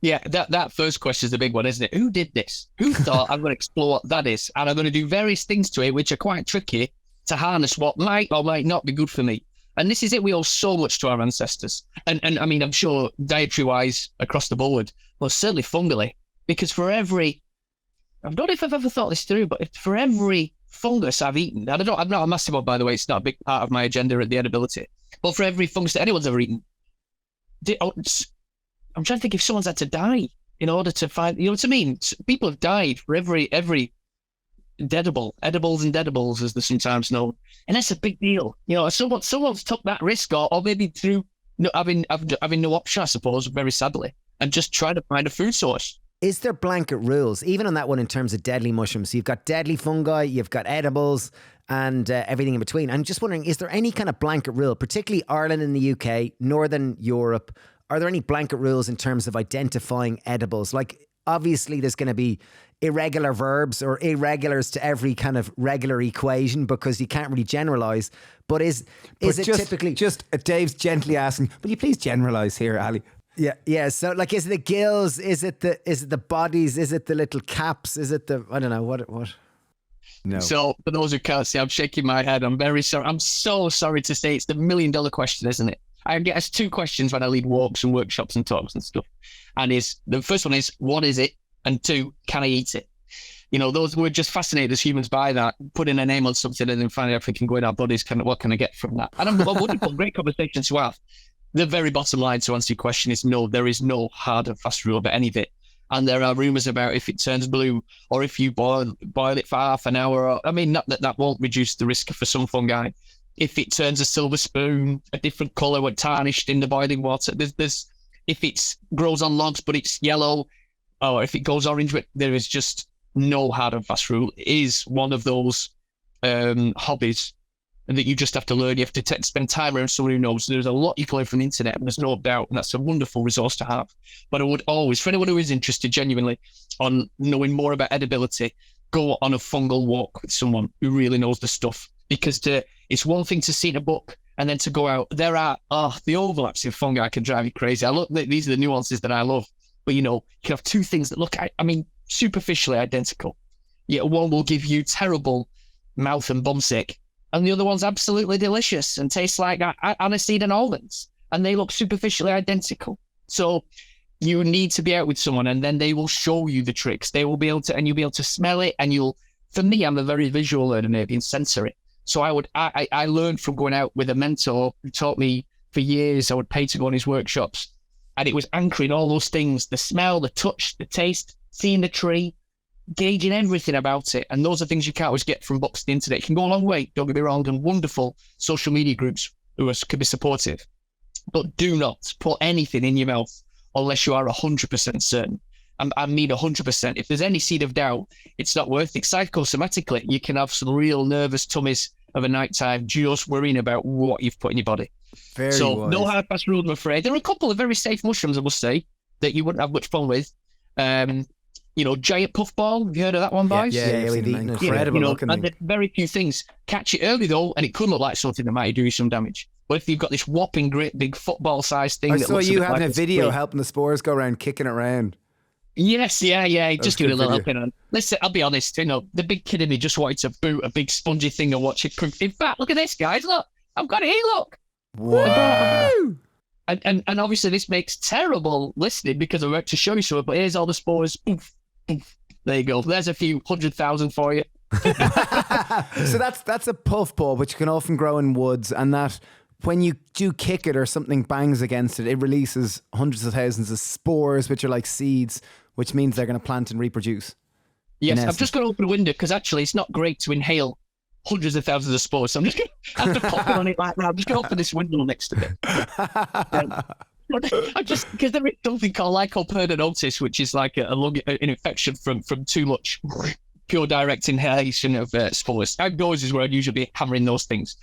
Yeah, that first question is the big one, isn't it? Who did this? Who thought I'm going to explore what that is? And I'm going to do various things to it, which are quite tricky to harness what might or might not be good for me. And this is it. We owe so much to our ancestors. And I mean, I'm sure dietary-wise across the board, but certainly fungally, because for every, I don't know if I've ever thought this through, but for every fungus I've eaten, and I'm not a massive one, by the way, it's not a big part of my agenda at the edibility, but for every fungus that anyone's ever eaten, I'm trying to think if someone's had to die in order to find, you know what I mean? People have died for every edibles and deadables, as they're sometimes known. And that's a big deal. You know, someone's took that risk or maybe through having no option, I suppose, very sadly, and just try to find a food source. Is there blanket rules, even on that one in terms of deadly mushrooms? So you've got deadly fungi, you've got edibles, and everything in between. I'm just wondering, is there any kind of blanket rule, particularly Ireland and the UK, Northern Europe? Are there any blanket rules in terms of identifying edibles? Like, obviously, there's going to be irregular verbs or irregulars to every kind of regular equation because you can't really generalise. But is it typically... Just Dave's gently asking, will you please generalise here, Ali? Yeah. So, like, is it the gills? Is it the bodies? Is it the little caps? Is it the... I don't know, what... No. So, for those who can't see, I'm shaking my head. I'm very sorry. I'm so sorry to say it's the $1 million question, isn't it? I get asked two questions when I lead walks and workshops and talks and stuff. And the first one is, what is it? And two, can I eat it? You know, we're just fascinated as humans by that, putting a name on something and then finding out if it can go in our bodies. What can I get from that? And I'm wonderful, great conversation to have. The very bottom line to answer your question is no, there is no hard and fast rule about any of it. And there are rumours about if it turns blue or if you boil it for half an hour. I mean, not that won't reduce the risk for some fungi. If it turns a silver spoon, a different colour when tarnished in the boiling water, there's if it grows on logs but it's yellow, or if it goes orange, there is just no hard and fast rule. It is one of those hobbies that you just have to learn. You have to spend time around someone who knows. There's a lot you can learn from the internet, and there's no doubt, and that's a wonderful resource to have. But I would always, for anyone who is interested genuinely on knowing more about edibility, go on a fungal walk with someone who really knows the stuff. Because it's one thing to see in a book and then to go out. There are the overlaps in fungi can drive you crazy. These are the nuances that I love. But you know, you can have two things that look, I mean, superficially identical. Yet one will give you terrible mouth and bumsick, and the other one's absolutely delicious and tastes like aniseed and almonds, and they look superficially identical. So you need to be out with someone, and then they will show you the tricks. They will be able to, and you'll be able to smell it. And for me, I'm a very visual learner, maybe, and sensory. So I learned from going out with a mentor who taught me for years. I would pay to go on his workshops, and it was anchoring all those things: the smell, the touch, the taste, seeing the tree, gauging everything about it. And those are things you can't always get from books and the internet. It can go a long way, don't get me wrong, and wonderful social media groups who can be supportive. But do not put anything in your mouth unless you are 100% certain. I mean 100%. If there's any seed of doubt, it's not worth it. Psychosomatically, you can have some real nervous tummies of a night time just worrying about what you've put in your body. Very wise. No hard fast rule, I'm afraid. There are a couple of very safe mushrooms, I must say, that you wouldn't have much fun with. You know, giant puffball. Have you heard of that one, boys? Yeah, we've eaten it. Incredible looking. And there's very few things. Catch it early though, and it could look like something that might do you some damage. But if you've got this whopping great big football-sized thing, I that saw looks you a bit having like a video helping the spores go around, kicking it around. Yes, yeah. Just give it a little helping on. Listen, I'll be honest. You know, the big kid in me just wanted to boot a big spongy thing and watch it cook. In fact, look at this, guys. Look, I've got it here. Look. Wow. And obviously this makes terrible listening because I'm about to show you something. But here's all the spores. Poof, poof. There you go. There's a few 100,000 for you. So that's a puffball, which can often grow in woods, and that when you do kick it or something bangs against it, it releases hundreds of thousands of spores, which are like seeds, which means they're going to plant and reproduce. Yes, I'm just going to open a window because actually it's not great to inhale hundreds of thousands of spores. So I'm just going to have to pop it on it like that. I'm just going to open this window next to it. I just, because there is something called lycoperdenosis, which is like an infection from too much pure direct inhalation of spores. Outdoors is where I'd usually be hammering those things.